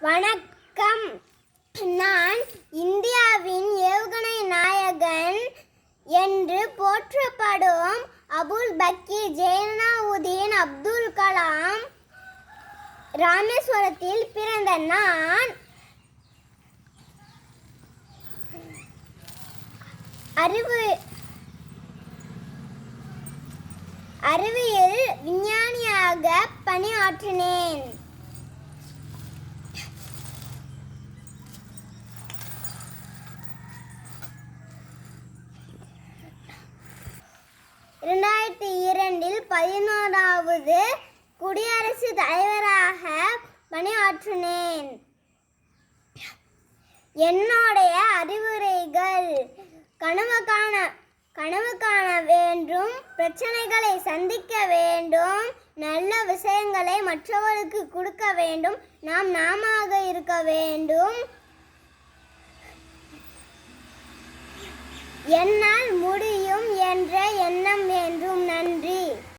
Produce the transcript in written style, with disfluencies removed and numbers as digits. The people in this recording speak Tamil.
வணக்கம். நான் இந்தியாவின் ஏவுகணை நாயகன் என்று போற்றப்படும் அபுல் பக்கீர் ஜைனுலாப்தீன் அப்துல் கலாம் ராமேஸ்வரத்தில் பிறந்த நான் அறிவியல் விஞ்ஞானியாக பணியாற்றினேன். இல் 11வது குடியரசுத் தலைவராக பணியாற்றினேன். என்னுடைய அறிவுரைகள்: கனவு காண வேண்டும், பிரச்சனைகளை சந்திக்க வேண்டும், நல்ல விஷயங்களை மற்றவர்களுக்கு கொடுக்க வேண்டும், நாமாக இருக்க வேண்டும், என்னால் முடியும்